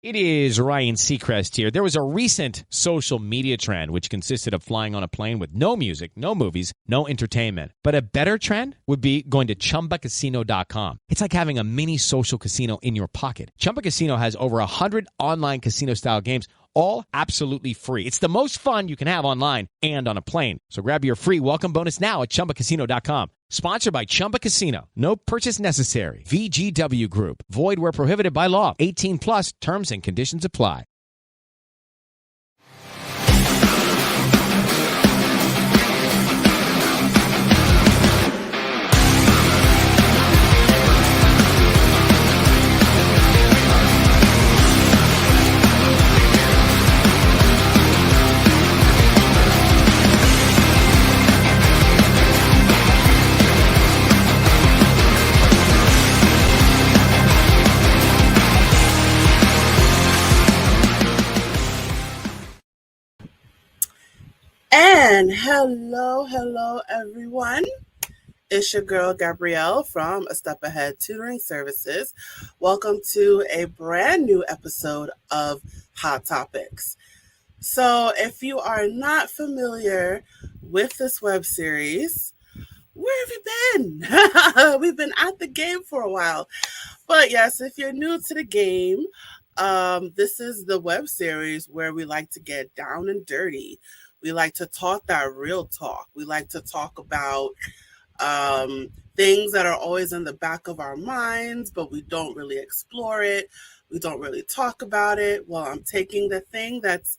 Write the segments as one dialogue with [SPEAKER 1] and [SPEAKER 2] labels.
[SPEAKER 1] It is Ryan Seacrest here. There was a recent social media trend which consisted of flying on a plane with no music, no movies, no entertainment. But a better trend would be going to ChumbaCasino.com. It's like having a mini social casino in your pocket. Chumba Casino has over 100 online casino-style games, all absolutely free. It's the most fun you can have online and on a plane. So grab your free welcome bonus now at ChumbaCasino.com. Sponsored by Chumba Casino. No purchase necessary. VGW Group. Void where prohibited by law. 18 plus. Terms and conditions apply.
[SPEAKER 2] And hello, everyone. It's your girl, Gabrielle from A Step Ahead Tutoring Services. Welcome to a brand new episode of Hot Topics. So if you are not familiar with this web series, where have you been? We've been at the game for a while. But yes, if you're new to the game, this is the web series where we like to get down and dirty. We like to talk that real talk. We like to talk about things that are always in the back of our minds, but we don't really explore it. We don't really talk about it. Well, I'm taking the thing that's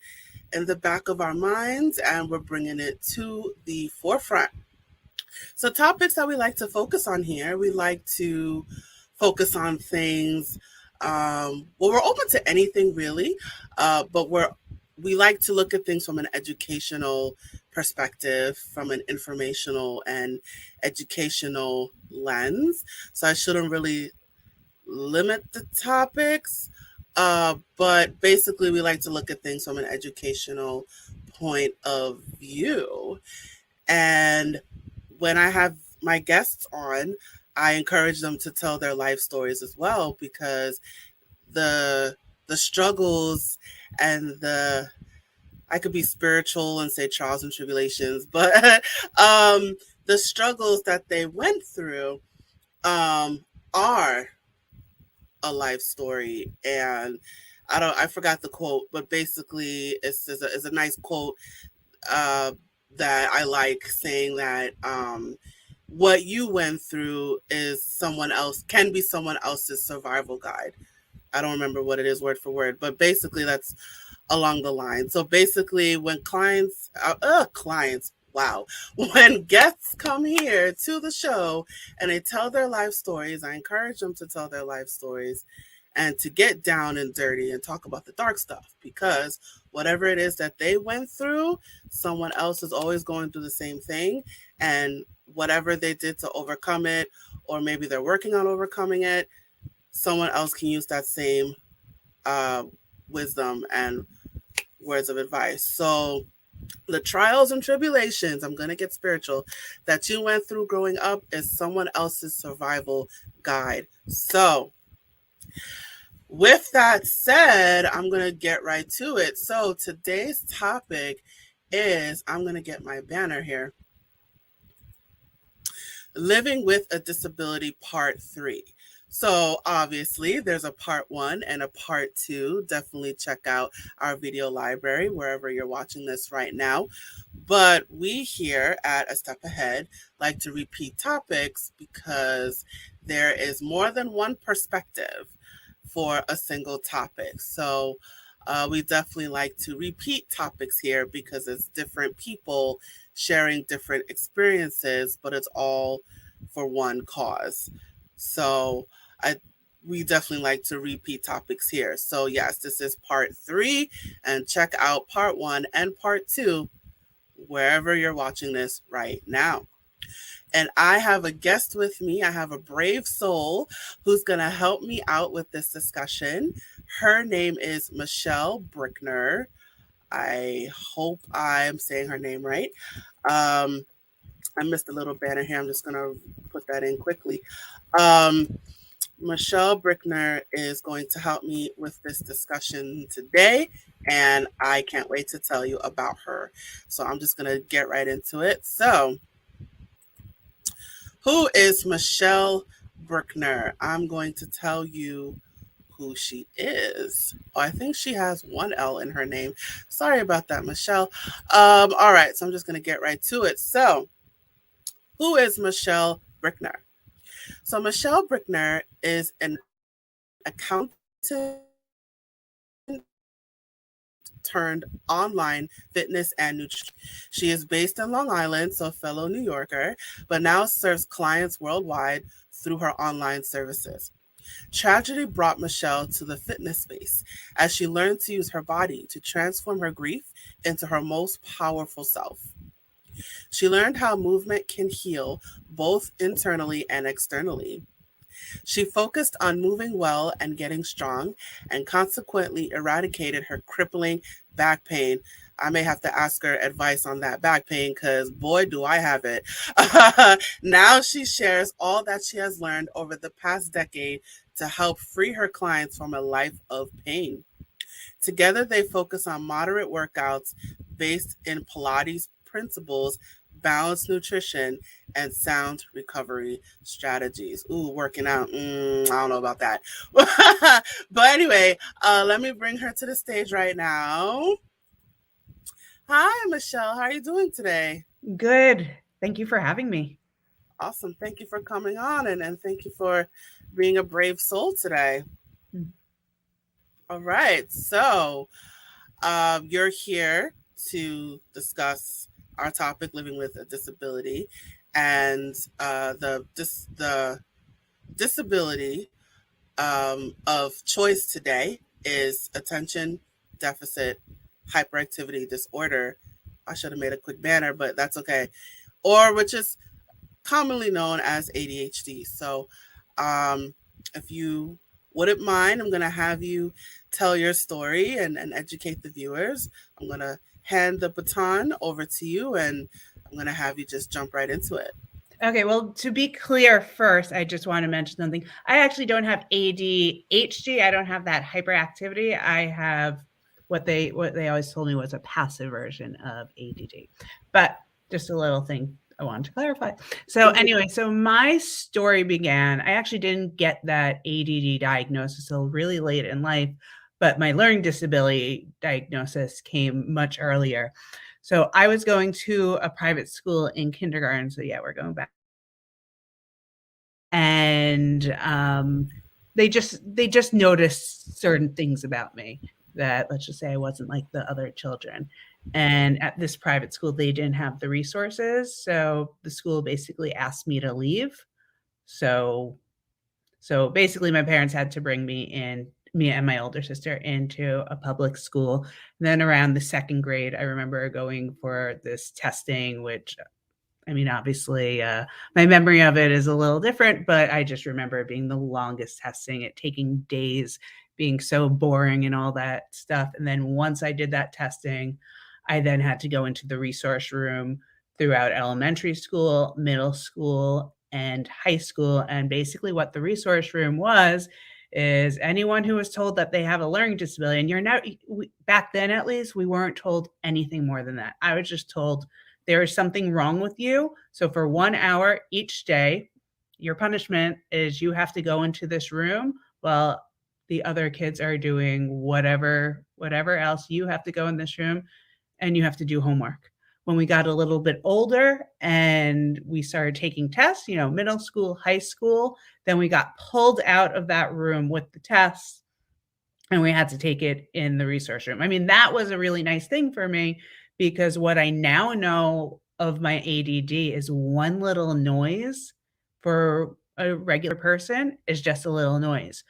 [SPEAKER 2] in the back of our minds and we're bringing it to the forefront. So topics that we like to focus on here, we like to focus on things, we're open to anything really, but we like to look at things from an educational perspective, from an informational and educational lens. So I shouldn't really limit the topics, but basically we like to look at things from an educational point of view. And when I have my guests on, I encourage them to tell their life stories as well, because the struggles and I could be spiritual and say trials and tribulations, but the struggles that they went through are a life story. And I forgot the quote, but basically it's a nice quote that I like, saying that what you went through can be someone else's survival guide. I don't remember what it is word for word, but basically that's along the line. So basically when when guests come here to the show and they tell their life stories, I encourage them to tell their life stories and to get down and dirty and talk about the dark stuff, because whatever it is that they went through, someone else is always going through the same thing. And whatever they did to overcome it, or maybe they're working on overcoming it, someone else can use that same wisdom and words of advice. So the trials and tribulations, I'm going to get spiritual, that you went through growing up is someone else's survival guide. So with that said, I'm going to get right to it. So today's topic is, I'm going to get my banner here, Living with a Disability Part 3. So obviously there's a part 1 and a part 2. Definitely check out our video library wherever you're watching this right now. But we here at A Step Ahead like to repeat topics because there is more than one perspective for a single topic. So we definitely like to repeat topics here because it's different people sharing different experiences, but it's all for one cause. So we definitely like to repeat topics here. So yes, this is part 3, and check out part 1 and part 2 wherever you're watching this right now. And I have a guest with me. I have a brave soul who's going to help me out with this discussion. Her name is Michele Brickner. I hope I'm saying her name right. I missed a little banner here. I'm just going to put that in quickly. Michele Brickner is going to help me with this discussion today, and I can't wait to tell you about her. So I'm just going to get right into it. So, who is Michele Brickner? I'm going to tell you who she is. Oh, I think she has one L in her name. Sorry about that, Michele. All right, so I'm just going to get right to it. So, who is Michele Brickner? So, Michele Brickner is an accountant turned online fitness and nutrition. She is based in Long Island, so fellow New Yorker, but now serves clients worldwide through her online services. Tragedy brought Michele to the fitness space as she learned to use her body to transform her grief into her most powerful self. She learned how movement can heal both internally and externally. She focused on moving well and getting strong, and consequently eradicated her crippling back pain. I may have to ask her advice on that back pain because boy, do I have it. Now she shares all that she has learned over the past decade to help free her clients from a life of pain. Together, they focus on moderate workouts based in Pilates principles, balanced nutrition, and sound recovery strategies. Ooh, working out. I don't know about that. But anyway, let me bring her to the stage right now. Hi, Michele. How are you doing today?
[SPEAKER 3] Good. Thank you for having me.
[SPEAKER 2] Awesome. Thank you for coming on, and thank you for being a brave soul today. All right. So, you're here to discuss our topic, living with a disability, and the disability of choice today is attention deficit hyperactivity disorder. I should have made a quick banner, but that's okay. Or which is commonly known as ADHD. So, if you wouldn't mind, I'm going to have you tell your story and educate the viewers. I'm going to hand the baton over to you, and I'm going to have you just jump right into it.
[SPEAKER 3] Okay, well, to be clear first, I just want to mention something. I actually don't have ADHD. I don't have that hyperactivity. I have what they always told me was a passive version of ADD. But just a little thing I wanted to clarify. So anyway, so my story began, I actually didn't get that ADD diagnosis until really late in life, but my learning disability diagnosis came much earlier. So I was going to a private school in kindergarten. So yeah, we're going back. And they just noticed certain things about me that, let's just say, I wasn't like the other children. And at this private school, they didn't have the resources. So the school basically asked me to leave. So basically my parents had to bring me and my older sister into a public school. And then around the second grade, I remember going for this testing, which, I mean, obviously my memory of it is a little different, but I just remember it being the longest testing, it taking days, being so boring and all that stuff. And then once I did that testing, I then had to go into the resource room throughout elementary school, middle school, and high school. And basically what the resource room was is anyone who was told that they have a learning disability, and you're now, back then at least, we weren't told anything more than that. I was just told there is something wrong with you. So for 1 hour each day, your punishment is you have to go into this room while the other kids are doing whatever else. You have to go in this room and you have to do homework. When we got a little bit older and we started taking tests, middle school, high school, then we got pulled out of that room with the tests and we had to take it in the resource room. I mean, that was a really nice thing for me because what I now know of my ADD is one little noise for a regular person is just a little noise.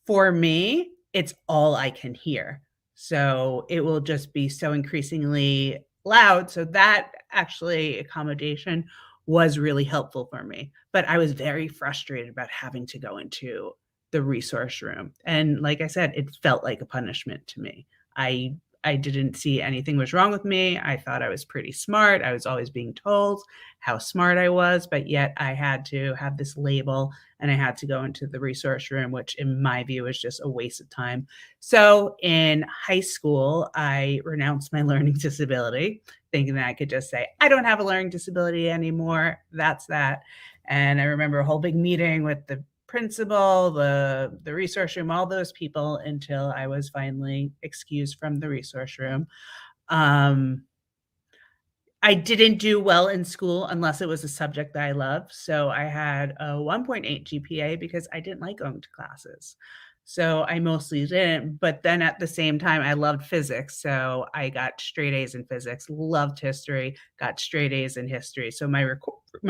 [SPEAKER 3] For me, it's all I can hear. So it will just be so increasingly loud. So that actually accommodation was really helpful for me. But I was very frustrated about having to go into the resource room. And like I said, it felt like a punishment to me. I I didn't see anything was wrong with me. I thought I was pretty smart. I was always being told how smart I was, but yet I had to have this label and I had to go into the resource room, which in my view was just a waste of time. So in high school, I renounced my learning disability, thinking that I could just say, I don't have a learning disability anymore. That's that. And I remember a whole big meeting with the principal, the resource room, all those people, until I was finally excused from the resource room. I didn't do well in school unless it was a subject that I loved. So I had a 1.8 GPA because I didn't like going to classes. So I mostly didn't. But then at the same time, I loved physics. So I got straight A's in physics, loved history, got straight A's in history. So my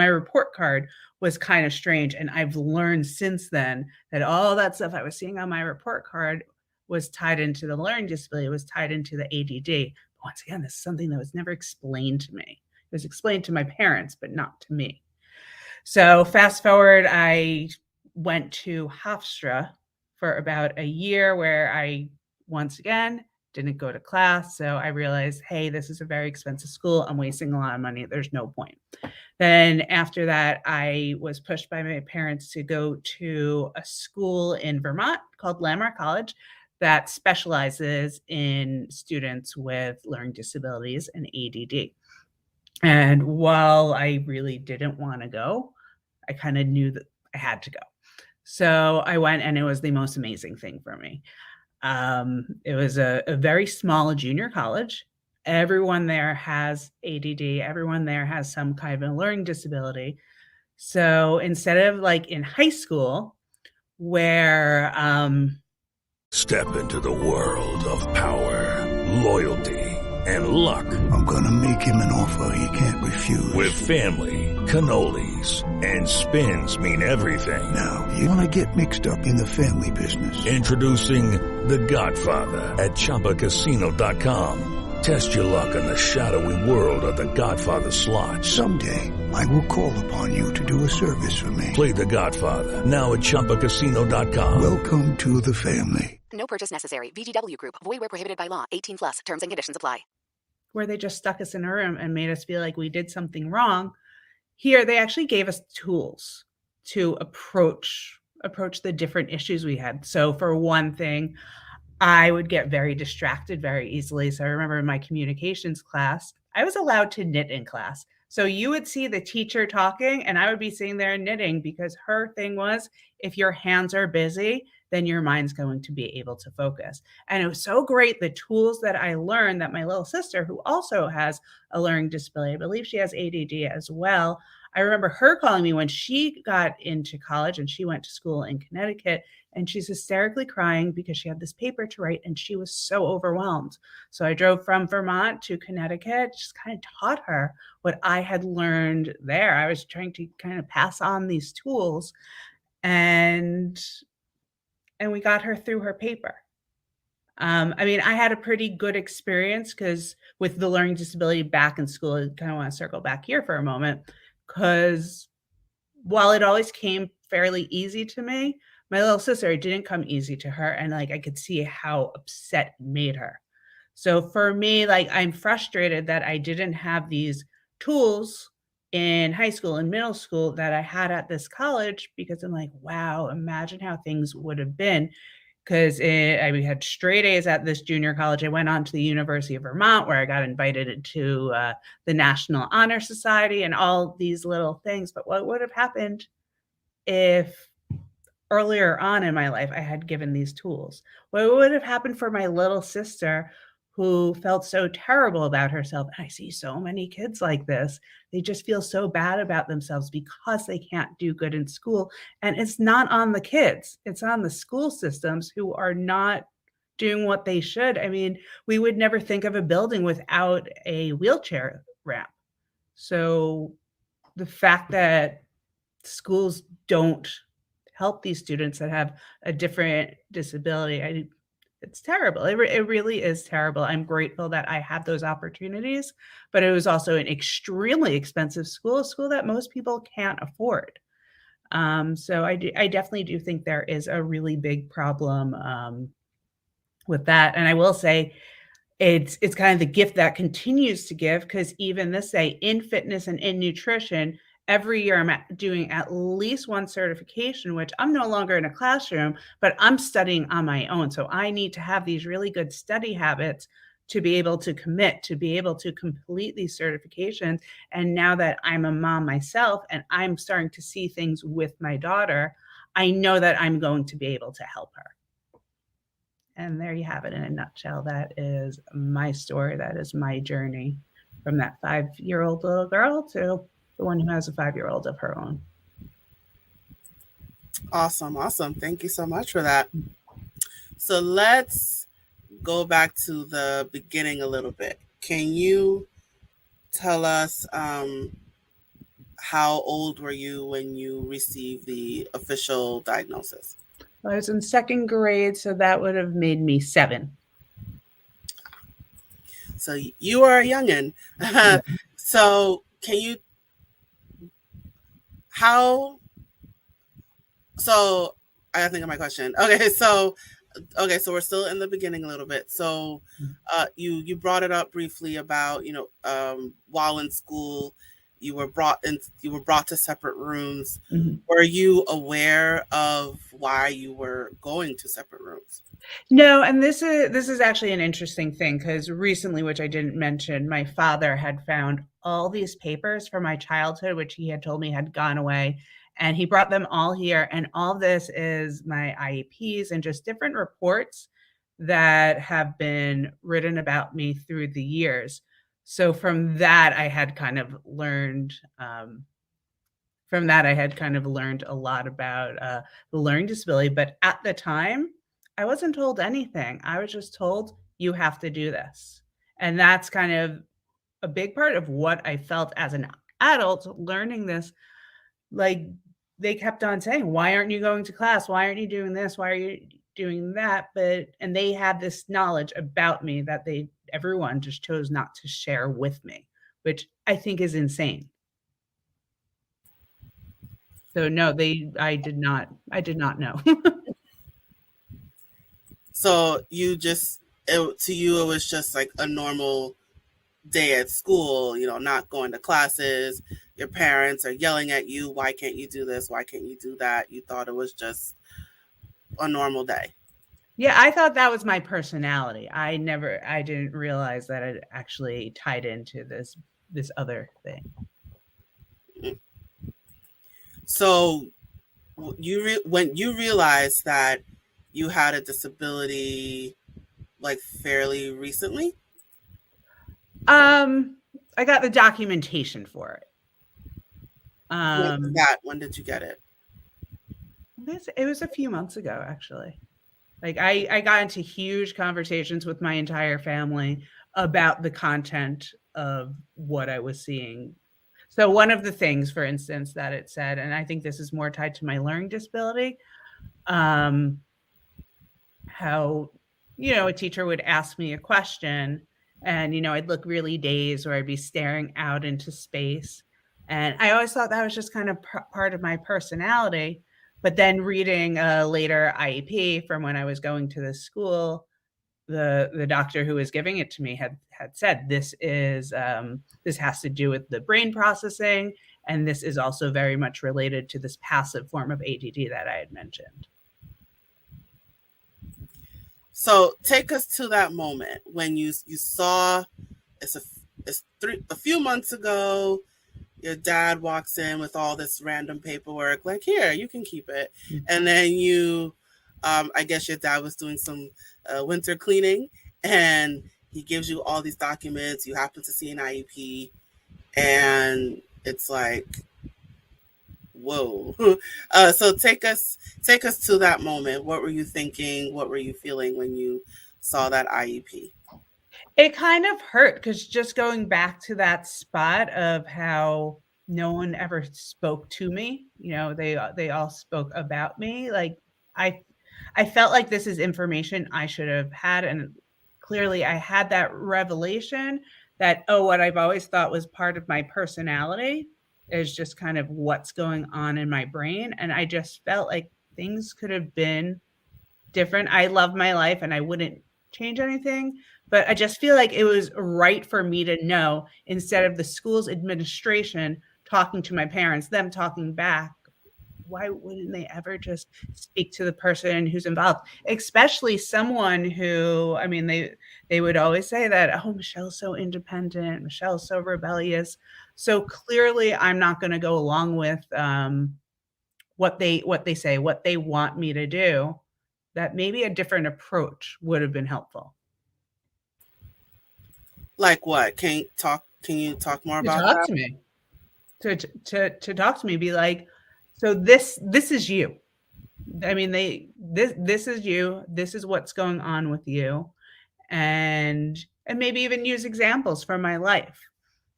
[SPEAKER 3] report card was kind of strange. And I've learned since then that all that stuff I was seeing on my report card was tied into the learning disability, was tied into the ADD. But once again, this is something that was never explained to me. It was explained to my parents, but not to me. So fast forward, I went to Hofstra for about a year where I, once again, didn't go to class. So I realized, hey, this is a very expensive school. I'm wasting a lot of money. There's no point. Then after that, I was pushed by my parents to go to a school in Vermont called Landmark College that specializes in students with learning disabilities and ADD. And while I really didn't want to go, I kind of knew that I had to go. So I went, and it was the most amazing thing for me. It was a very small junior college. Everyone there has ADD. Everyone there has some kind of a learning disability. So instead of like in high school where
[SPEAKER 4] Step into the world of power, loyalty, and luck.
[SPEAKER 5] I'm gonna make him an offer he can't refuse.
[SPEAKER 4] With family, cannolis, and spins mean everything.
[SPEAKER 5] Now, you wanna get mixed up in the family business.
[SPEAKER 4] Introducing The Godfather at ChumbaCasino.com. Test your luck in the shadowy world of The Godfather slot.
[SPEAKER 5] Someday, I will call upon you to do a service for me.
[SPEAKER 4] Play The Godfather now at ChumbaCasino.com.
[SPEAKER 5] Welcome to the family.
[SPEAKER 6] No purchase necessary. VGW Group. Void where prohibited by law. 18 plus. Terms and conditions apply.
[SPEAKER 3] Where they just stuck us in a room and made us feel like we did something wrong. Here, they actually gave us tools to approach the different issues we had. So for one thing, I would get very distracted very easily. So I remember in my communications class, I was allowed to knit in class. So you would see the teacher talking and I would be sitting there knitting because her thing was, if your hands are busy, then your mind's going to be able to focus. And it was so great, the tools that I learned, that my little sister, who also has a learning disability, I believe she has ADD as well. I remember her calling me when she got into college and she went to school in Connecticut, and she's hysterically crying because she had this paper to write and she was so overwhelmed. So I drove from Vermont to Connecticut, just kind of taught her what I had learned there. I was trying to kind of pass on these tools, and we got her through her paper. I mean, I had a pretty good experience because with the learning disability back in school, I kind of want to circle back here for a moment, because while it always came fairly easy to me, my little sister, it didn't come easy to her. And like, I could see how upset it made her. So for me, like, I'm frustrated that I didn't have these tools in high school and middle school that I had at this college, because I'm like, wow, imagine how things would have been. Because we had straight A's at this junior college. I went on to the University of Vermont, where I got invited to the National Honor Society and all these little things. But what would have happened if earlier on in my life I had given these tools? What would have happened for my little sister, who felt so terrible about herself? And I see so many kids like this. They just feel so bad about themselves because they can't do good in school. And it's not on the kids. It's on the school systems who are not doing what they should. I mean, we would never think of a building without a wheelchair ramp. So the fact that schools don't help these students that have a different disability, it's terrible. It really is terrible. I'm grateful that I had those opportunities, but it was also an extremely expensive school, a school that most people can't afford. So I definitely do think there is a really big problem with that. And I will say, it's kind of the gift that continues to give, because even this day in fitness and in nutrition, every year I'm doing at least one certification, which I'm no longer in a classroom, but I'm studying on my own. So I need to have these really good study habits to be able to commit, to be able to complete these certifications. And now that I'm a mom myself and I'm starting to see things with my daughter, I know that I'm going to be able to help her. And there you have it in a nutshell. That is my story. That is my journey from that 5-year-old little girl to the one who has a 5-year-old of her own.
[SPEAKER 2] Awesome. Thank you so much for that. So let's go back to the beginning a little bit. Can you tell us how old were you when you received the official diagnosis?
[SPEAKER 3] I was in 2nd grade, so that would have made me 7.
[SPEAKER 2] So you are a youngin'. So can you, so I gotta think of my question. Okay, so we're still in the beginning a little bit. So you brought it up briefly about, while in school, you were brought to separate rooms. Mm-hmm. Were you aware of why you were going to separate rooms?
[SPEAKER 3] No, and this is actually an interesting thing, because recently, which I didn't mention, my father had found all these papers from my childhood, which he had told me had gone away, and he brought them all here. And all this is my IEPs and just different reports that have been written about me through the years. So from that, I had kind of learned a lot about the learning disability. But at the time, I wasn't told anything. I was just told, you have to do this. And that's kind of a big part of what I felt as an adult learning this. Like, they kept on saying, why aren't you going to class? Why aren't you doing this? Why are you doing that? And they had this knowledge about me that everyone just chose not to share with me, which I think is insane. So no, I did not know.
[SPEAKER 2] So to you, it was just like a normal day at school, not going to classes. Your parents are yelling at you. Why can't you do this? Why can't you do that? You thought it was just a normal day.
[SPEAKER 3] Yeah, I thought that was my personality. I didn't realize that it actually tied into this other thing.
[SPEAKER 2] So when you realized that you had a disability, like, fairly recently?
[SPEAKER 3] I got the documentation for it.
[SPEAKER 2] When did you get it?
[SPEAKER 3] It was a few months ago, actually. Like, I got into huge conversations with my entire family about the content of what I was seeing. So one of the things, for instance, that it said, and I think this is more tied to my learning disability, how, a teacher would ask me a question and, I'd look really dazed, or I'd be staring out into space. And I always thought that was just kind of part of my personality. But then reading a later IEP from when I was going to this school, the doctor who was giving it to me had said, this has to do with the brain processing, and this is also very much related to this passive form of ADD that I had mentioned.
[SPEAKER 2] So take us to that moment when you saw, it's a few months ago, your dad walks in with all this random paperwork, like, here, you can keep it. Mm-hmm. And then I guess your dad was doing some winter cleaning, and he gives you all these documents. You happen to see an IEP, and it's like, whoa. So take us to that moment. What were you thinking? What were you feeling when you saw that IEP?
[SPEAKER 3] It kind of hurt, because just going back to that spot of how no one ever spoke to me, they all spoke about me. Like, I felt like this is information I should have had. And clearly I had that revelation that, what I've always thought was part of my personality is just kind of what's going on in my brain. And I just felt like things could have been different. I love my life and I wouldn't change anything, but I just feel like it was right for me to know, instead of the school's administration talking to my parents, them talking back, why wouldn't they ever just speak to the person who's involved? Especially someone who, I mean, they would always say that, oh, Michelle's so independent, Michelle's so rebellious. So clearly I'm not going to go along with what they say, what they want me to do. That maybe a different approach would have been helpful.
[SPEAKER 2] Like what? Can you talk more about that?
[SPEAKER 3] Talk to me. To talk to me, be like, so this is you. I mean, this is you. This is what's going on with you, and maybe even use examples from my life.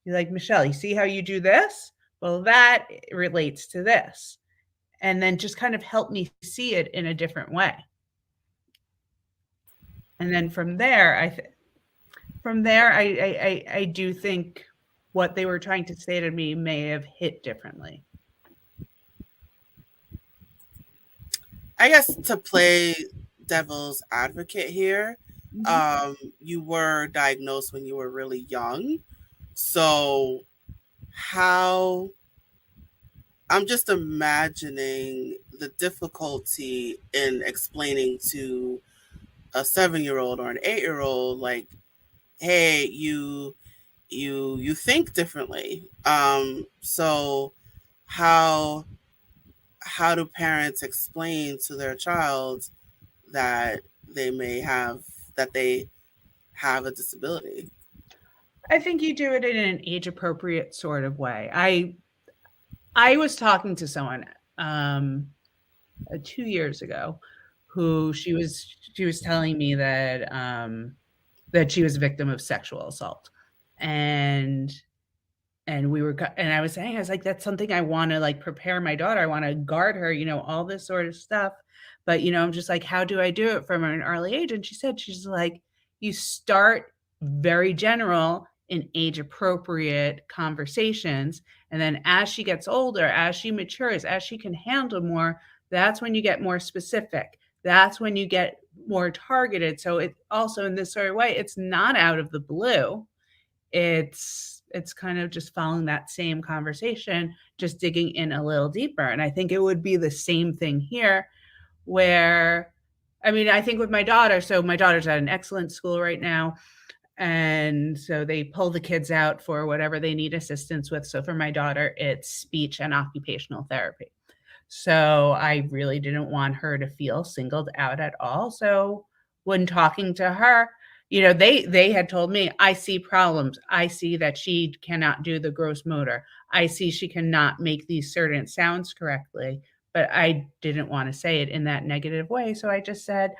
[SPEAKER 3] Be like, Michele, you see how you do this? Well, that relates to this, and then just kind of help me see it in a different way. And then from there, I do think what they were trying to say to me may have hit differently.
[SPEAKER 2] I guess to play devil's advocate here, you were diagnosed when you were really young. So how, I'm just imagining the difficulty in explaining to a 7-year-old or an 8-year-old, like, hey, you think differently. So how do parents explain to their child that they have a disability?
[SPEAKER 3] I think you do it in an age appropriate sort of way. I was talking to someone 2 years ago who she was telling me that that she was a victim of sexual assault, and I was saying, I was like, that's something I want to like prepare my daughter. I want to guard her, all this sort of stuff. But, I'm just like, how do I do it from an early age? And she's like, you start very general in age appropriate conversations. And then as she gets older, as she matures, as she can handle more, that's when you get more specific. That's when you get more targeted. So it also, in this sort of way, it's not out of the blue. It's kind of just following that same conversation, just digging in a little deeper. And I think it would be the same thing here, where, I mean, I think with my daughter, so my daughter's at an excellent school right now. And so they pull the kids out for whatever they need assistance with. So for my daughter, it's speech and occupational therapy. So I really didn't want her to feel singled out at all. So when talking to her, they had told me, I see problems. I see that she cannot do the gross motor. I see she cannot make these certain sounds correctly, but I didn't want to say it in that negative way. So I just said,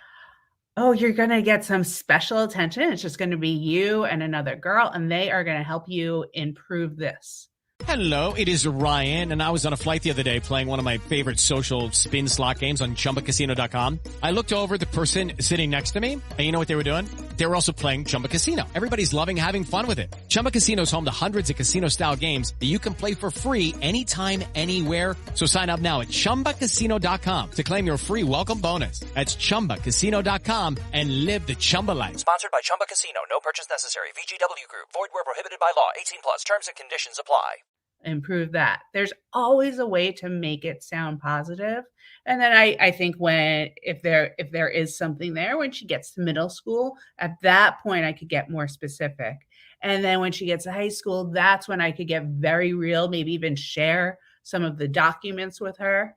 [SPEAKER 3] oh, you're going to get some special attention. It's just going to be you and another girl, and they are going to help you improve this.
[SPEAKER 1] Hello, it is Ryan, and I was on a flight the other day playing one of my favorite social spin slot games on ChumbaCasino.com. I looked over at the person sitting next to me, and you know what they were doing? They were also playing Chumba Casino. Everybody's loving having fun with it. Chumba Casino is home to hundreds of casino-style games that you can play for free anytime, anywhere. So sign up now at ChumbaCasino.com to claim your free welcome bonus. That's ChumbaCasino.com and live the Chumba life.
[SPEAKER 7] Sponsored by Chumba Casino. No purchase necessary. VGW Group. Void where prohibited by law. 18 plus. Terms and conditions apply.
[SPEAKER 3] Improve that. There's always a way to make it sound positive. And then I think if there is something there, when she gets to middle school, at that point I could get more specific. And then when she gets to high school, that's when I could get very real, maybe even share some of the documents with her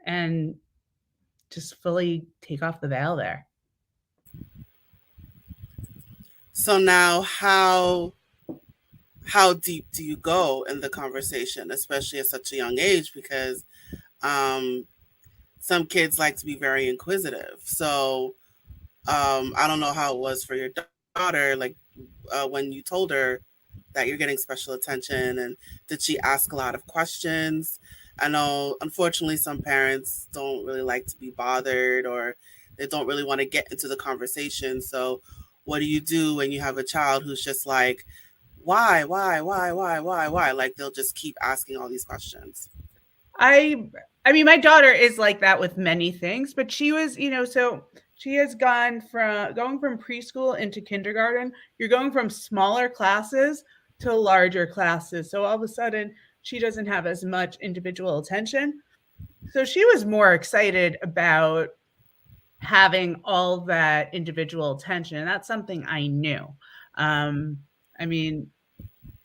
[SPEAKER 3] and just fully take off the veil there.
[SPEAKER 2] So now how deep do you go in the conversation, especially at such a young age? Because some kids like to be very inquisitive. So I don't know how it was for your daughter, like when you told her that you're getting special attention, and did she ask a lot of questions? I know, unfortunately, some parents don't really like to be bothered, or they don't really want to get into the conversation. So what do you do when you have a child who's just like, why? Like they'll just keep asking all these questions. I
[SPEAKER 3] mean, my daughter is like that with many things, but she was, so She has going from preschool into kindergarten. You're going from smaller classes to larger classes. So all of a sudden, she doesn't have as much individual attention. So she was more excited about having all that individual attention. And that's something I knew. I mean,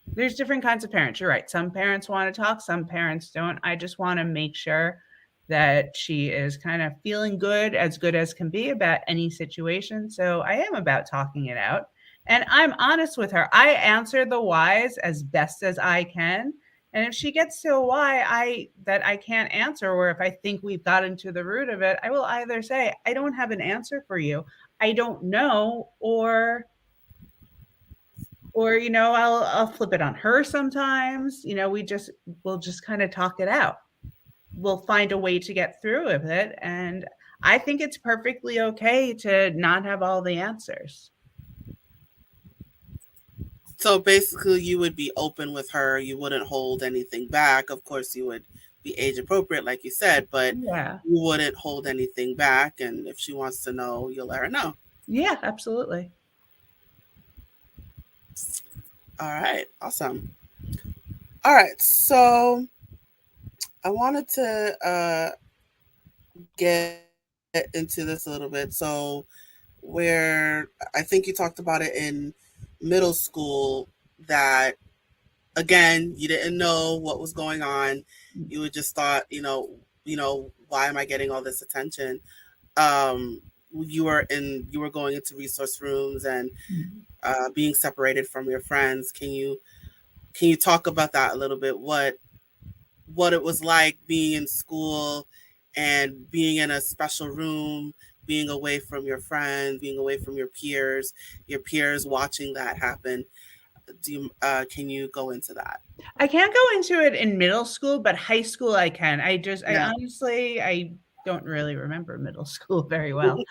[SPEAKER 3] there's different kinds of parents. You're right. Some parents want to talk, some parents don't. I just want to make sure that she is kind of feeling good as can be about any situation. So I am about talking it out. And I'm honest with her. I answer the whys as best as I can. And if she gets to a why that I can't answer, or if I think we've gotten to the root of it, I will either say, I don't have an answer for you. I don't know, or I'll flip it on her sometimes. We'll just kind of talk it out. We'll find a way to get through with it. And I think it's perfectly okay to not have all the answers.
[SPEAKER 2] So basically you would be open with her. You wouldn't hold anything back. Of course, you would be age appropriate, like you said, but
[SPEAKER 3] yeah,
[SPEAKER 2] you wouldn't hold anything back. And if she wants to know, you'll let her know.
[SPEAKER 3] Yeah, absolutely.
[SPEAKER 2] All right. Awesome. All right. So I wanted to get into this a little bit. So where I think you talked about it in middle school, that again, you didn't know what was going on. You would just thought, why am I getting all this attention? You were going into resource rooms and being separated from your friends. Can you talk about that a little bit? What it was like being in school and being in a special room, being away from your friends, being away from your peers watching that happen. Can you go into that?
[SPEAKER 3] I can't go into it in middle school, but high school I can. I don't really remember middle school very well.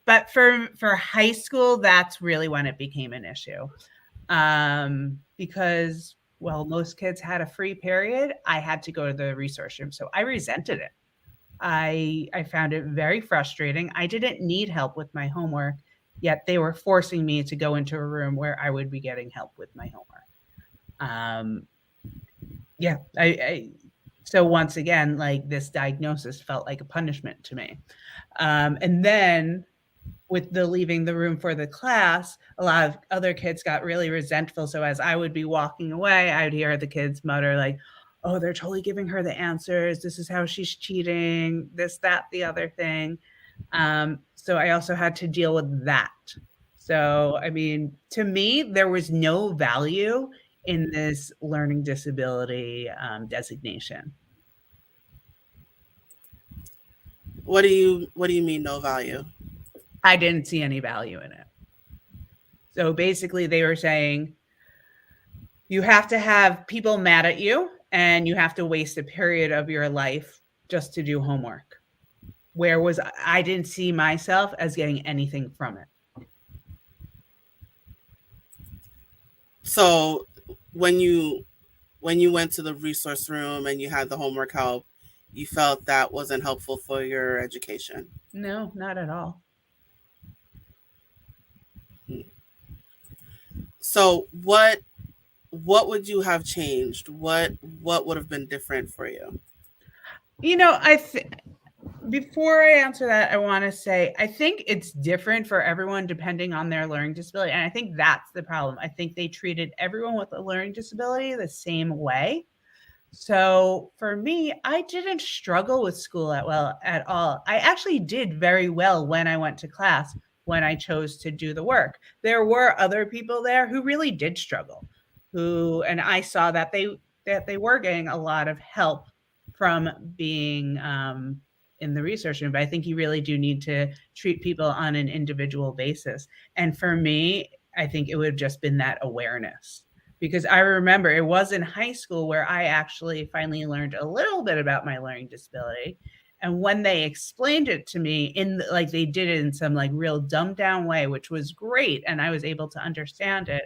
[SPEAKER 3] But for high school, that's really when it became an issue. Because, well, most kids had a free period. I had to go to the resource room. So I resented it. I found it very frustrating. I didn't need help with my homework, yet they were forcing me to go into a room where I would be getting help with my homework. So once again, like, this diagnosis felt like a punishment to me. And then with the leaving the room for the class, a lot of other kids got really resentful. So as I would be walking away, I would hear the kids mutter like, oh, they're totally giving her the answers. This is how she's cheating, this, that, the other thing. So I also had to deal with that. So, I mean, to me, there was no value in this learning disability designation.
[SPEAKER 2] What do you mean no value?
[SPEAKER 3] I didn't see any value in it. So basically they were saying you have to have people mad at you and you have to waste a period of your life just to do homework. I didn't see myself as getting anything from it.
[SPEAKER 2] So when you went to the resource room and you had the homework help, you felt that wasn't helpful for your education?
[SPEAKER 3] No, not at all.
[SPEAKER 2] So what would you have changed? What would have been different for you?
[SPEAKER 3] Before I answer that, I want to say, I think it's different for everyone depending on their learning disability. And I think that's the problem. I think they treated everyone with a learning disability the same way. So for me, I didn't struggle with school at all. I actually did very well when I went to class, when I chose to do the work. There were other people there who really did struggle, and I saw that they were getting a lot of help from being in the research room. But I think you really do need to treat people on an individual basis. And for me, I think it would have just been that awareness. Because I remember it was in high school where I actually finally learned a little bit about my learning disability. And when they explained it to me they did it in some real dumbed down way, which was great. And I was able to understand it.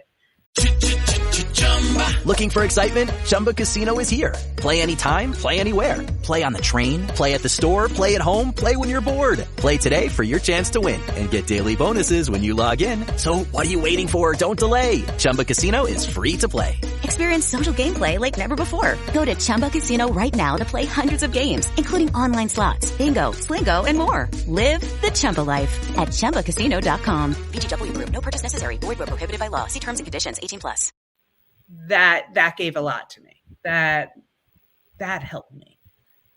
[SPEAKER 7] Looking for excitement? Chumba Casino is here. Play anytime, play anywhere. Play on the train, play at the store, play at home, play when you're bored. Play today for your chance to win and get daily bonuses when you log in. So what are you waiting for? Don't delay. Chumba Casino is free to play.
[SPEAKER 6] Experience social gameplay like never before. Go to Chumba Casino right now to play hundreds of games, including online slots, bingo, Slingo, and more. Live the Chumba life at ChumbaCasino.com. VGW Group. No purchase necessary. Void where prohibited by law. See terms and conditions. 18+.
[SPEAKER 3] That gave a lot to me. That helped me.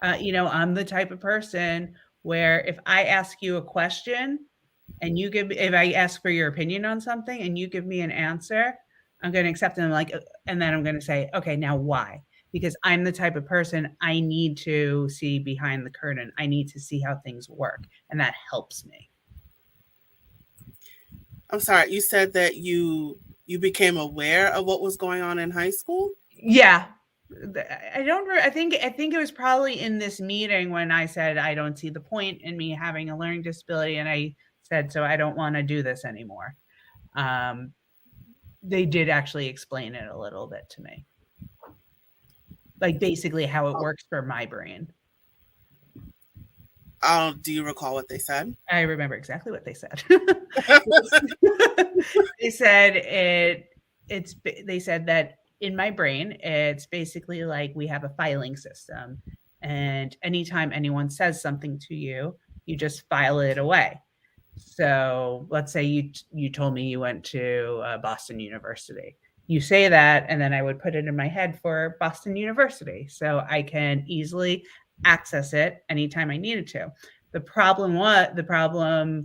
[SPEAKER 3] I'm the type of person where if I ask you a question and if I ask for your opinion on something and you give me an answer, I'm going to accept it. And then I'm going to say, okay, now why? Because I'm the type of person, I need to see behind the curtain. I need to see how things work. And that helps me.
[SPEAKER 2] I'm sorry, you said that you became aware of what was going on in high school?
[SPEAKER 3] Yeah. I think it was probably in this meeting when I said, I don't see the point in me having a learning disability. And I said, so I don't want to do this anymore. They did actually explain it a little bit to me. Like basically how it works for my brain.
[SPEAKER 2] Do you recall what they said?
[SPEAKER 3] I remember exactly what they said. They said that in my brain, it's basically like we have a filing system. And anytime anyone says something to you, you just file it away. So let's say you told me you went to Boston University. You say that, and then I would put it in my head for Boston University. So I can easily access it anytime I needed to. The problem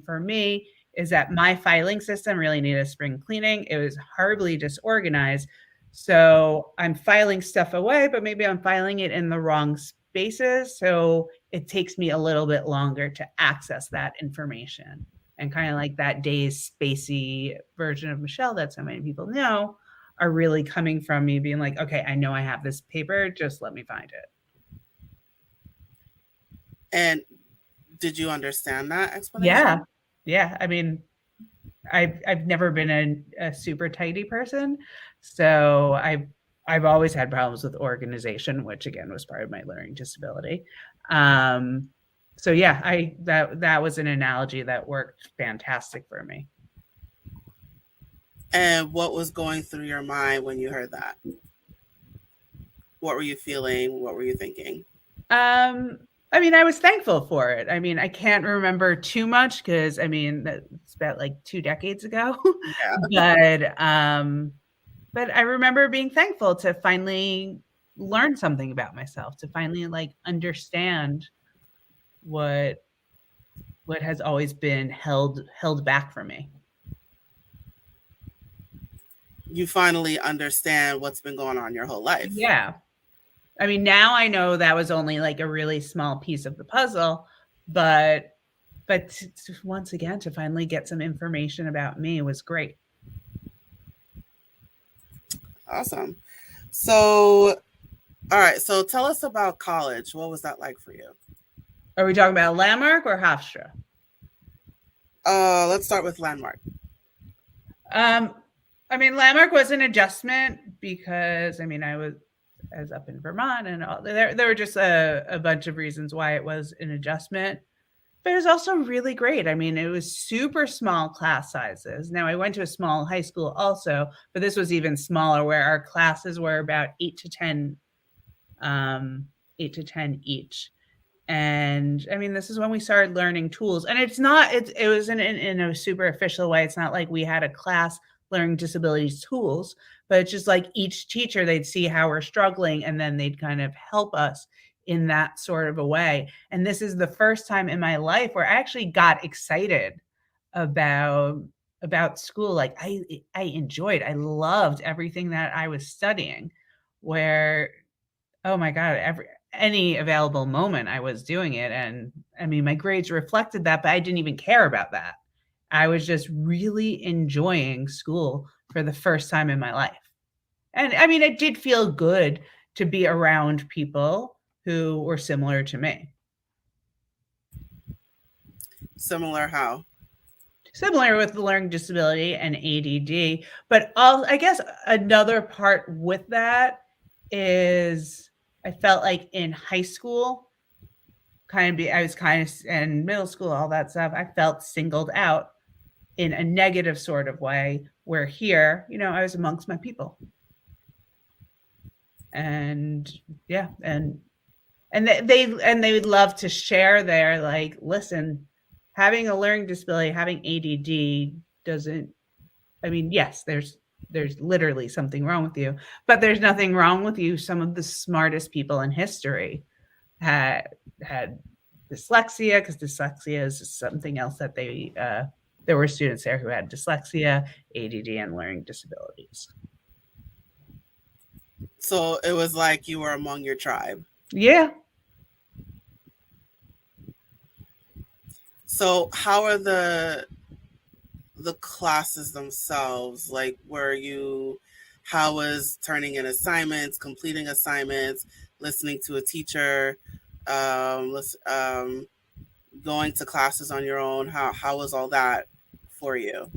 [SPEAKER 3] for me is that my filing system really needed spring cleaning. It was horribly disorganized. So I'm filing stuff away, but maybe I'm filing it in the wrong spaces. So it takes me a little bit longer to access that information. And kind of like that dazed, spacey version of Michele that so many people know are really coming from me being like, okay, I know I have this paper, just let me find it.
[SPEAKER 2] And did you understand that explanation?
[SPEAKER 3] Yeah. I mean, I've never been a super tidy person. So I've always had problems with organization, which again was part of my learning disability. So yeah, that was an analogy that worked fantastic for me.
[SPEAKER 2] And what was going through your mind when you heard that? What were you feeling? What were you thinking?
[SPEAKER 3] I mean, I was thankful for it. I mean, I can't remember too much because that's about like 2 decades ago. Yeah. But I remember being thankful to finally learn something about myself, to finally like understand what has always been held back from me.
[SPEAKER 2] You finally understand what's been going on your whole life.
[SPEAKER 3] Yeah. I mean, now I know that was only like a really small piece of the puzzle, but once again, to finally get some information about me was great.
[SPEAKER 2] Awesome. So, all right. So tell us about college. What was that like for you?
[SPEAKER 3] Are we talking about Landmark or Hofstra?
[SPEAKER 2] Let's start with Landmark.
[SPEAKER 3] Landmark was an adjustment because, I was up in Vermont and all, there were just a bunch of reasons why it was an adjustment, but it was also really great. I mean, it was super small class sizes. Now I went to a small high school also, but this was even smaller where our classes were about 8 to 10 each. And I mean, this is when we started learning tools, and it wasn't in a super official way. It's not like we had a class learning disabilities tools, but it's just like each teacher, they'd see how we're struggling and then they'd kind of help us in that sort of a way. And this is the first time in my life where I actually got excited about school. Like I loved everything that I was studying, where, oh my God, any available moment I was doing it. And I mean, my grades reflected that, but I didn't even care about that. I was just really enjoying school for the first time in my life. And I mean, it did feel good to be around people who were similar to me.
[SPEAKER 2] Similar how?
[SPEAKER 3] similar with the learning disability and ADD. But I guess another part with that is I felt like in high school, I was kind of in middle school, all that stuff, I felt singled out in a negative sort of way, where here, you know, I was amongst my people. And yeah, and they would love to share their, like, listen, having a learning disability, having ADD doesn't, I mean, yes, there's literally something wrong with you, but there's nothing wrong with you. Some of the smartest people in history had dyslexia, because dyslexia is something else that there were students there who had dyslexia, ADD, and learning disabilities.
[SPEAKER 2] So it was like you were among your tribe.
[SPEAKER 3] Yeah.
[SPEAKER 2] So how are the classes themselves? Like, how was turning in assignments, completing assignments, listening to a teacher, going to classes on your own? How was all that for you?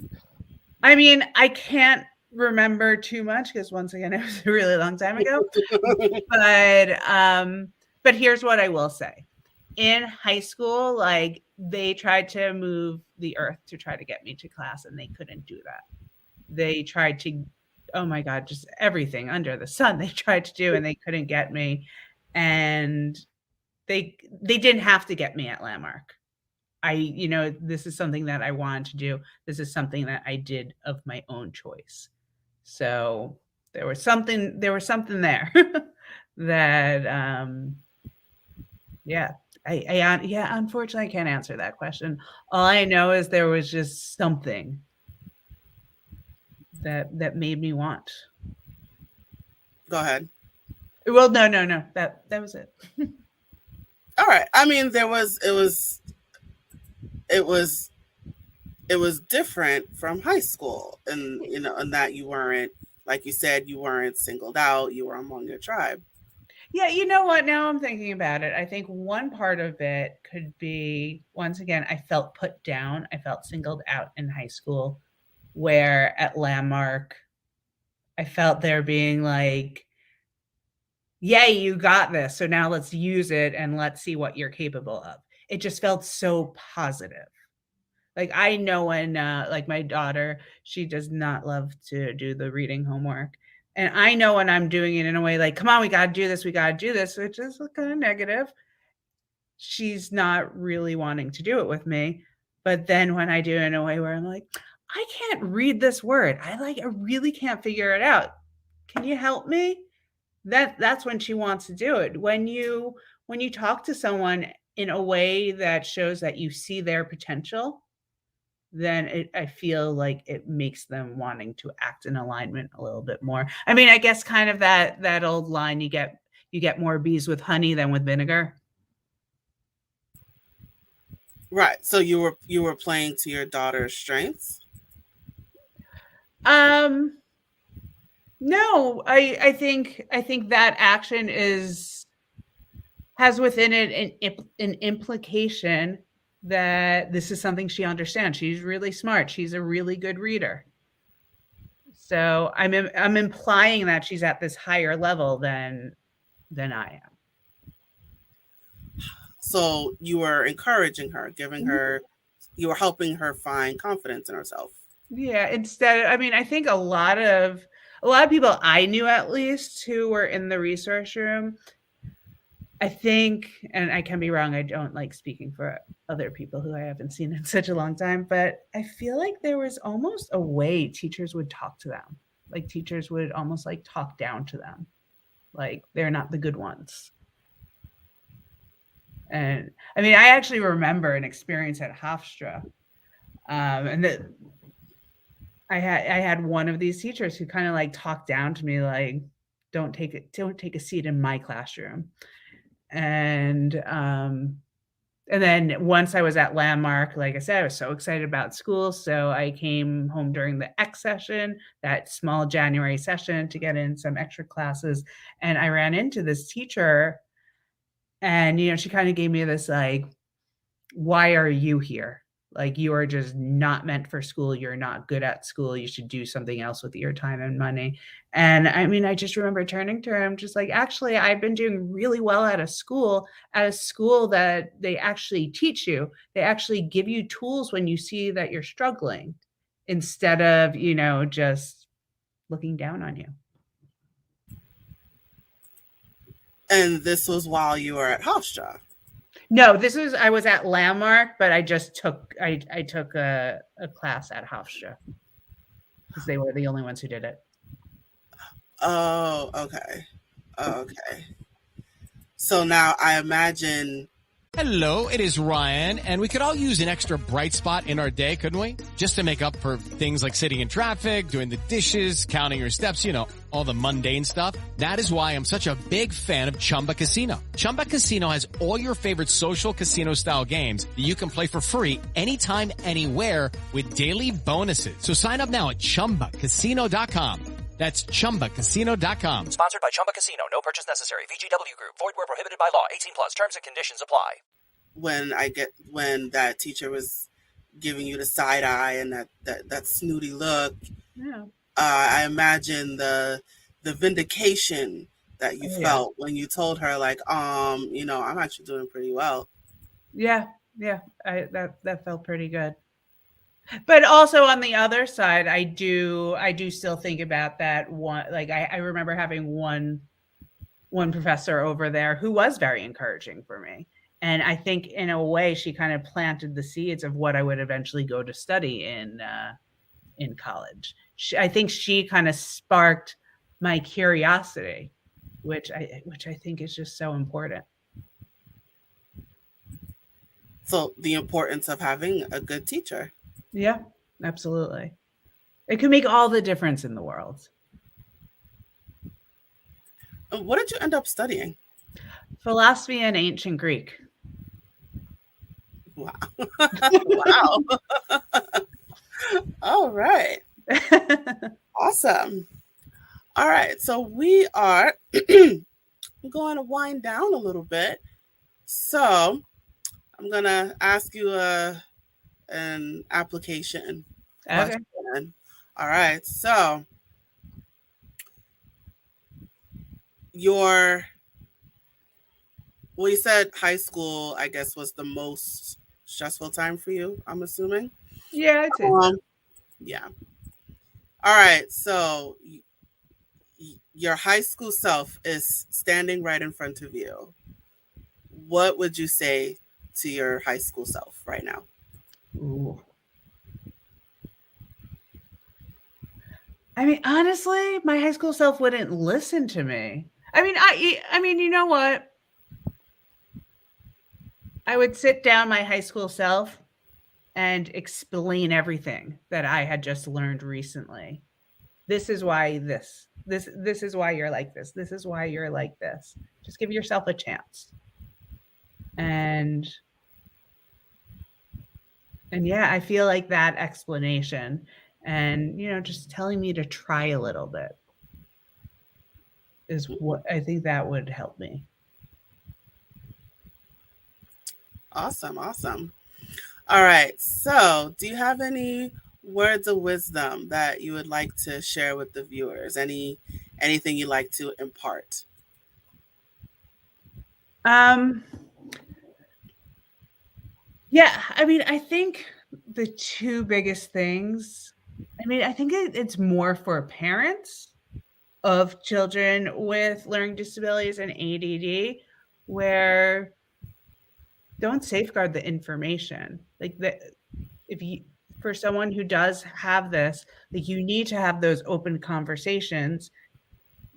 [SPEAKER 3] I mean, I can't remember too much because, once again, it was a really long time ago. But here's what I will say. In high school, like, they tried to move the earth to try to get me to class, and they couldn't do that. They tried to, oh my God, just everything under the sun they tried to do, and they couldn't get me. And they didn't have to get me at Landmark. This is something that I wanted to do. This is something that I did of my own choice. So there was something there that, unfortunately I can't answer that question. All I know is there was just something that made me want.
[SPEAKER 2] Go ahead.
[SPEAKER 3] Well, no. That was it.
[SPEAKER 2] All right. I mean, it was different from high school, and and that you weren't, like you said, you weren't singled out, you were among your tribe.
[SPEAKER 3] Yeah, you know what? Now I'm thinking about it. I think one part of it could be, once again, I felt put down. I felt singled out in high school, where at Landmark, I felt there being like, yay, you got this. So now let's use it and let's see what you're capable of. It just felt so positive. Like, I know when, like, my daughter, she does not love to do the reading homework. And I know when I'm doing it in a way like, come on, we got to do this, which is kind of negative. She's not really wanting to do it with me. But then when I do it in a way where I'm like, I can't read this word. I really can't figure it out. Can you help me? That's when she wants to do it. When you talk to someone in a way that shows that you see their potential, then I feel like it makes them wanting to act in alignment a little bit more. I mean, I guess kind of that old line, you get more bees with honey than with vinegar.
[SPEAKER 2] Right. So you were playing to your daughter's strengths?
[SPEAKER 3] No, I think that action has within it an implication that this is something she understands. She's really smart. She's a really good reader. So I'm implying that she's at this higher level than I am.
[SPEAKER 2] So you were encouraging her, you were helping her find confidence in herself.
[SPEAKER 3] Yeah. I think a lot of people I knew, at least, who were in the resource room, I think, and I can be wrong, I don't like speaking for other people who I haven't seen in such a long time, but I feel like there was almost a way teachers would talk to them. Like, teachers would almost like talk down to them. Like, they're not the good ones. And I mean, I actually remember an experience at Hofstra. And that I had one of these teachers who kind of like talked down to me, like, don't take a seat in my classroom. And then once I was at Landmark, like I said, I was so excited about school. So I came home during the X session, that small January session, to get in some extra classes. And I ran into this teacher, and, she kind of gave me this, like, why are you here? Like, you are just not meant for school. You're not good at school. You should do something else with your time and money. And I mean, I just remember turning to her. I'm just like, actually, I've been doing really well at a school that they actually teach you. They actually give you tools when you see that you're struggling, instead of, just looking down on you.
[SPEAKER 2] And this was while you were at Hofstra.
[SPEAKER 3] No, I was at Landmark, but I just took a class at Hofstra because they were the only ones who did it.
[SPEAKER 2] Oh, okay. Okay. So now I imagine.
[SPEAKER 1] Hello, it is Ryan, and we could all use an extra bright spot in our day, couldn't we? Just to make up for things like sitting in traffic, doing the dishes, counting your steps, all the mundane stuff. That is why I'm such a big fan of Chumba Casino. Chumba Casino has all your favorite social casino-style games that you can play for free anytime, anywhere with daily bonuses. So sign up now at ChumbaCasino.com. That's ChumbaCasino.com.
[SPEAKER 7] Sponsored by Chumba Casino. No purchase necessary. VGW Group. Void where prohibited by law. 18 plus. Terms and conditions apply.
[SPEAKER 2] When that teacher was giving you the side eye and that snooty look,
[SPEAKER 3] yeah.
[SPEAKER 2] I imagine the vindication that you felt when you told her, like, I'm actually doing pretty well.
[SPEAKER 3] Yeah. That felt pretty good. But also on the other side, I do still think about that one. Like, I remember having one professor over there who was very encouraging for me. And I think in a way she kind of planted the seeds of what I would eventually go to study in college. I think she kind of sparked my curiosity, which I think is just so important.
[SPEAKER 2] So the importance of having a good teacher.
[SPEAKER 3] Yeah, absolutely. It can make all the difference in the world.
[SPEAKER 2] What did you end up studying?
[SPEAKER 3] Philosophy and ancient Greek.
[SPEAKER 2] Wow. Wow. All right. Awesome. All right. So we are going to wind down a little bit. So I'm going to ask you an application question. All right. So you said high school, I guess, was the most stressful time for you, I'm assuming.
[SPEAKER 3] Yeah, I'd say
[SPEAKER 2] yeah. All right. So your high school self is standing right in front of you. What would you say to your high school self right now?
[SPEAKER 3] Ooh. I mean, honestly, my high school self wouldn't listen to me. I mean, you know what? I would sit down my high school self and explain everything that I had just learned recently. This is why this is why you're like this. This is why you're like this. Just give yourself a chance. And yeah, I feel like that explanation and, just telling me to try a little bit is what I think that would help me.
[SPEAKER 2] Awesome. Awesome. All right. So do you have any words of wisdom that you would like to share with the viewers? Anything you'd like to impart? Yeah, I mean, I think the two biggest things, I think it's more for parents of children with learning disabilities and ADD, where don't safeguard the information. Like, for someone who does have this, like, you need to have those open conversations.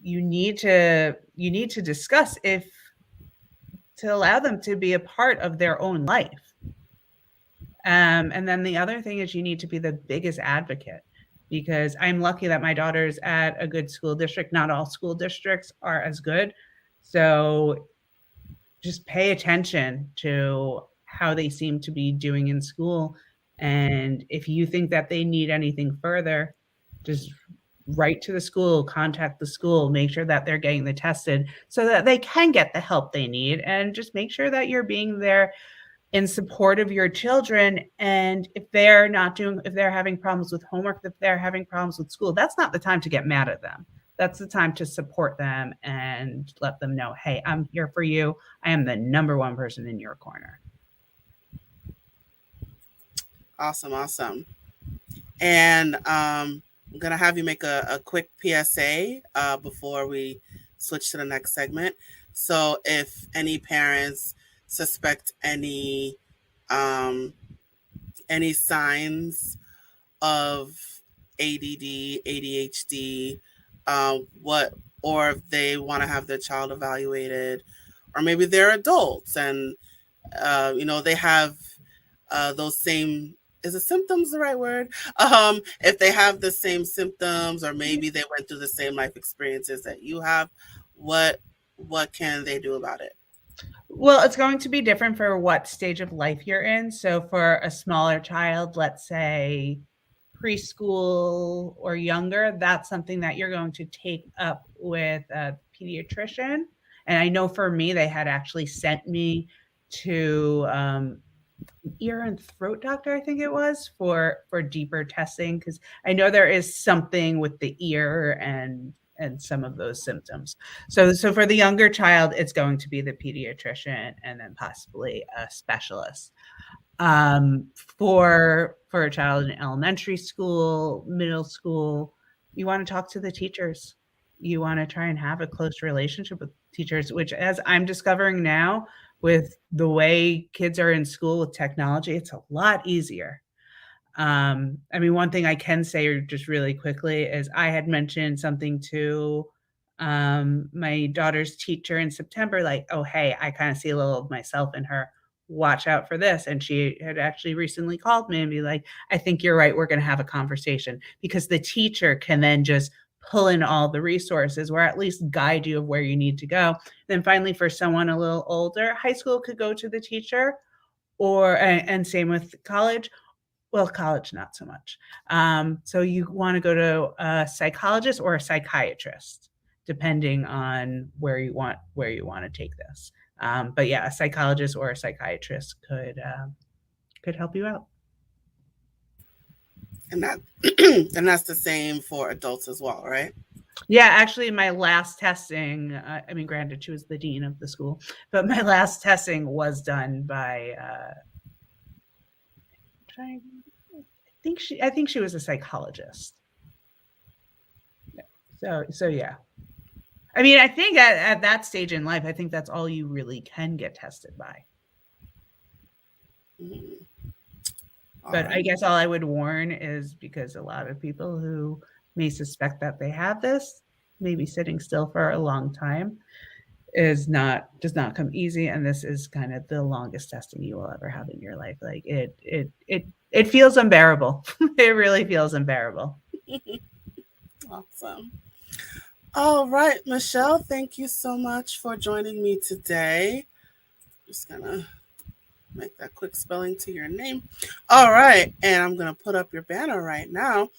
[SPEAKER 2] You need to discuss to allow them to be a part of their own life. And then the other thing is you need to be the biggest advocate, because I'm lucky that my daughter's at a good school district. Not all school districts are as good. So just pay attention to how they seem to be doing in school. And if you think that they need anything further, just write to the school, contact the school, make sure that they're getting the tested so that they can get the help they need, and just make sure that you're being there
[SPEAKER 3] in support of your children. And if they're having problems with homework, if they're having problems with school, that's not the time to get mad at them. That's the time to support them and let them know, hey, I'm here for you. I am the number one person in your corner.
[SPEAKER 2] Awesome. And I'm going to have you make a quick PSA before we switch to the next segment. So if any parents suspect any signs of ADD, ADHD, or if they want to have their child evaluated, or maybe they're adults and they have those same, is the symptoms the right word? If they have the same symptoms, or maybe they went through the same life experiences that you have, what can they do about it?
[SPEAKER 3] Well, it's going to be different for what stage of life you're in. So for a smaller child, let's say preschool or younger, that's something that you're going to take up with a pediatrician. And I know for me, they had actually sent me to ear and throat doctor, I think it was, for deeper testing, because I know there is something with the ear and some of those symptoms. So for the younger child, it's going to be the pediatrician and then possibly a specialist. For a child in elementary school, middle school, you want to talk to the teachers. You want to try and have a close relationship with teachers, which, as I'm discovering now, with the way kids are in school with technology, it's a lot easier. One thing I can say just really quickly is I had mentioned something to my daughter's teacher in September, like, oh, hey, I kind of see a little of myself in her. Watch out for this. And she had actually recently called me and be like, I think you're right. We're going to have a conversation, because the teacher can then just pull in all the resources, or at least guide you of where you need to go. Then finally, for someone a little older, high school could go to the teacher, and same with college. Well, college, not so much. So you want to go to a psychologist or a psychiatrist, depending on where you want to take this. But yeah, a psychologist or a psychiatrist could help you out.
[SPEAKER 2] And that's the same for adults as well, right?
[SPEAKER 3] Yeah, actually, my last testing, granted, she was the dean of the school, but my last testing was done by, I think she was a psychologist. So yeah. I think at that stage in life, I think that's all you really can get tested by.
[SPEAKER 2] Mm-hmm.
[SPEAKER 3] But I guess all I would warn is, because a lot of people who may suspect that they have this, maybe sitting still for a long time, does not come easy. And this is kind of the longest testing you will ever have in your life. Like it feels unbearable. It really feels unbearable.
[SPEAKER 2] Awesome. All right, Michele, thank you so much for joining me today. Just gonna make that quick spelling to your name. All right, and I'm gonna put up your banner right now.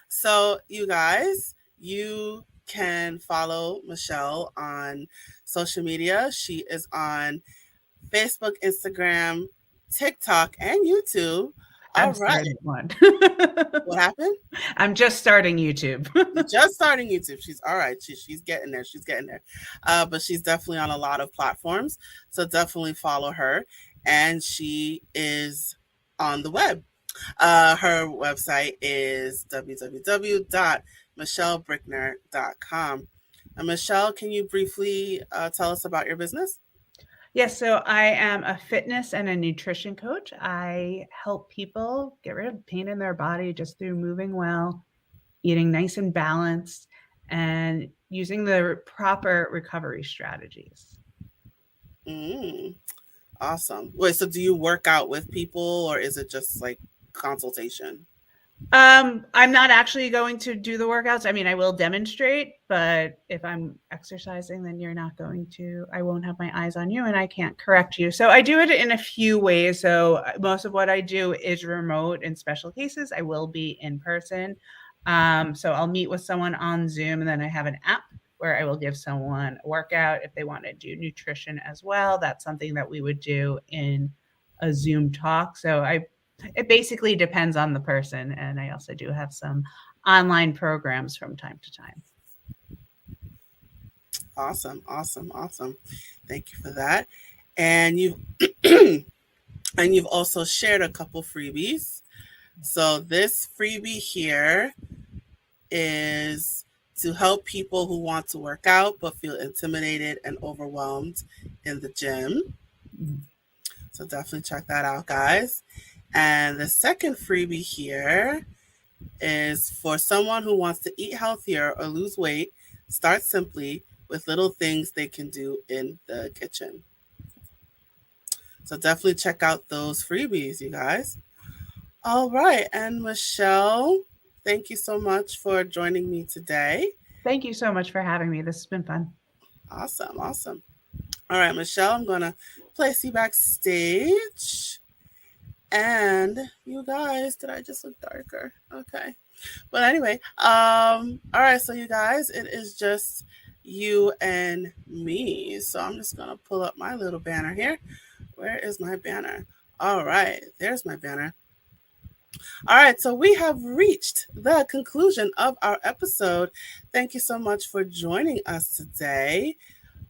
[SPEAKER 2] So you guys, you can follow Michele on social media. She is on Facebook, Instagram, TikTok, and YouTube. All right.
[SPEAKER 3] One.
[SPEAKER 2] What happened?
[SPEAKER 3] I'm just starting YouTube.
[SPEAKER 2] Just starting YouTube. She's all right. She's getting there. But she's definitely on a lot of platforms. So definitely follow her. And she is on the web. Her website is www.michelebrickner.com. Michele, can you briefly tell us about your business?
[SPEAKER 3] Yes, so I am a fitness and a nutrition coach. I help people get rid of pain in their body just through moving well, eating nice and balanced, and using the proper recovery strategies.
[SPEAKER 2] Awesome. Wait, so do you work out with people, or is it just like consultation?
[SPEAKER 3] I'm not actually going to do the workouts. I will demonstrate, but if I'm exercising, then I won't have my eyes on you and I can't correct you. So I do it in a few ways. So most of what I do is remote. In special cases, I will be in person. So I'll meet with someone on Zoom, and then I have an app where I will give someone a workout. If they want to do nutrition as well, that's something that we would do in a Zoom talk. So it basically depends on the person. And I also do have some online programs from time to time.
[SPEAKER 2] Awesome. Thank you for that. And you've also shared a couple freebies. So this freebie here is to help people who want to work out but feel intimidated and overwhelmed in the gym. So definitely check that out, guys. And the second freebie here is for someone who wants to eat healthier or lose weight. Start simply with little things they can do in the kitchen. So definitely check out those freebies, you guys. All right. And Michele, thank you so much for joining me today.
[SPEAKER 3] Thank you so much for having me. This has been fun.
[SPEAKER 2] Awesome. All right, Michele, I'm going to place you backstage. And you guys, did I just look darker? Okay. But anyway, all right. So you guys, it is just you and me. So I'm just going to pull up my little banner here. Where is my banner? All right. There's my banner. All right, so we have reached the conclusion of our episode. Thank you so much for joining us today.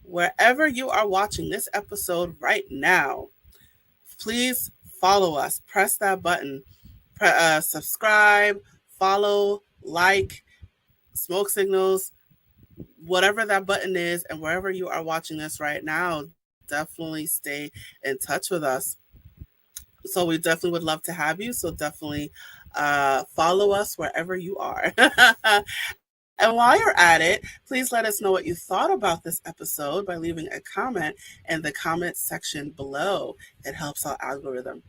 [SPEAKER 2] Wherever you are watching this episode right now, please follow us. Press that button. Subscribe, follow, like, smoke signals, whatever that button is, and wherever you are watching this right now, definitely stay in touch with us. So we definitely would love to have you. So definitely follow us wherever you are. And while you're at it, please let us know what you thought about this episode by leaving a comment in the comment section below. It helps our algorithm.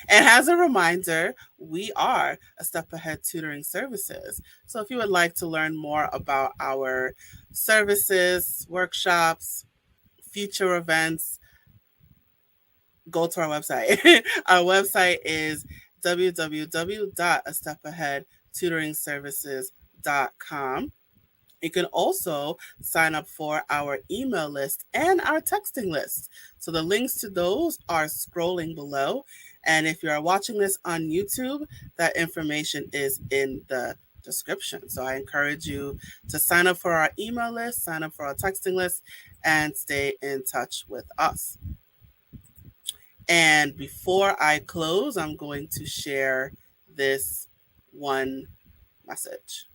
[SPEAKER 2] And as a reminder, we are a Step Ahead Tutoring Services. So if you would like to learn more about our services, workshops, future events, go to our website. Our website is www.astepaheadtutoringservices.com. You can also sign up for our email list and our texting list. So the links to those are scrolling below. And if you are watching this on YouTube, that information is in the description. So I encourage you to sign up for our email list, sign up for our texting list, and stay in touch with us. And before I close, I'm going to share this one message.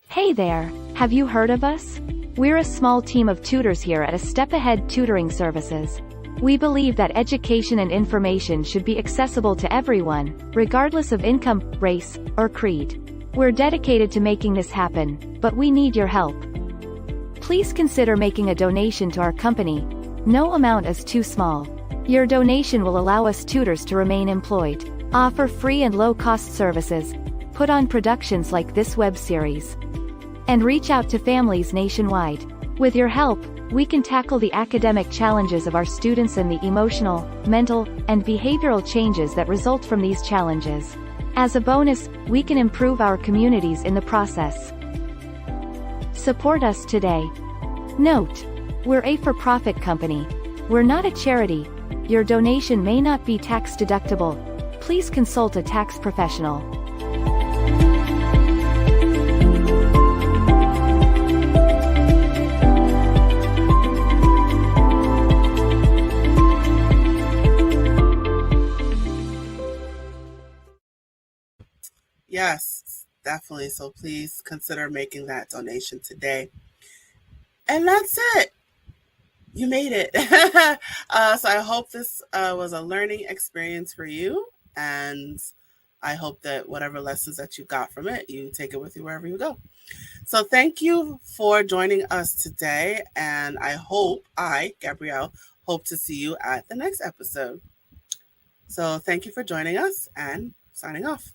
[SPEAKER 8] Hey there, have you heard of us? We're a small team of tutors here at A Step Ahead Tutoring Services. We believe that education and information should be accessible to everyone, regardless of income, race, or creed. We're dedicated to making this happen, but we need your help. Please consider making a donation to our company. No amount is too small. Your donation will allow us tutors to remain employed, offer free and low-cost services, put on productions like this web series, and reach out to families nationwide. With your help, we can tackle the academic challenges of our students and the emotional, mental, and behavioral changes that result from these challenges. As a bonus, we can improve our communities in the process. Support us today. Note: we're a for-profit company. We're not a charity. Your donation may not be tax deductible. Please consult a tax professional.
[SPEAKER 2] Yes, definitely. So please consider making that donation today. And that's it. You made it. So I hope this was a learning experience for you. And I hope that whatever lessons that you got from it, you take it with you wherever you go. So thank you for joining us today. And Gabrielle, hope to see you at the next episode. So thank you for joining us and signing off.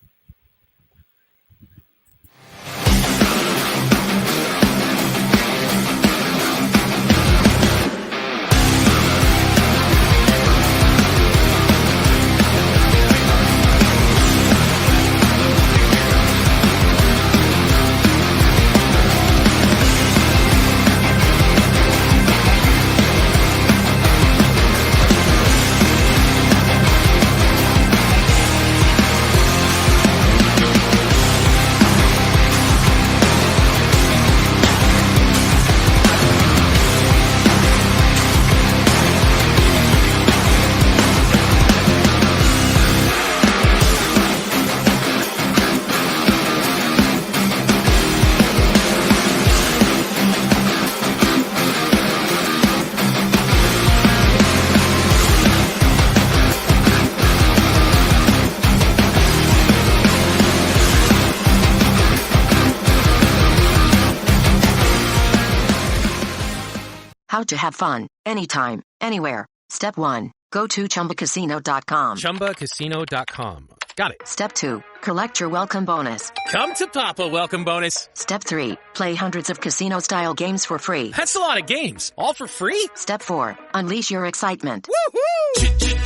[SPEAKER 9] How to have fun, anytime, anywhere. Step 1. Go to ChumbaCasino.com.
[SPEAKER 10] ChumbaCasino.com. Got it.
[SPEAKER 9] Step 2. Collect your welcome bonus.
[SPEAKER 10] Come to Papa welcome bonus.
[SPEAKER 9] Step 3. Play hundreds of casino-style games for free.
[SPEAKER 10] That's a lot of games. All for free?
[SPEAKER 9] Step 4. Unleash your excitement.
[SPEAKER 10] Woohoo!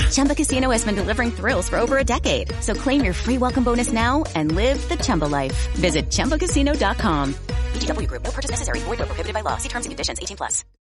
[SPEAKER 6] Chumba Casino has been delivering thrills for over a decade. So claim your free welcome bonus now and live the Chumba life. Visit ChumbaCasino.com. VGW Group. No purchase necessary. Void where prohibited by law. See terms and conditions. 18+.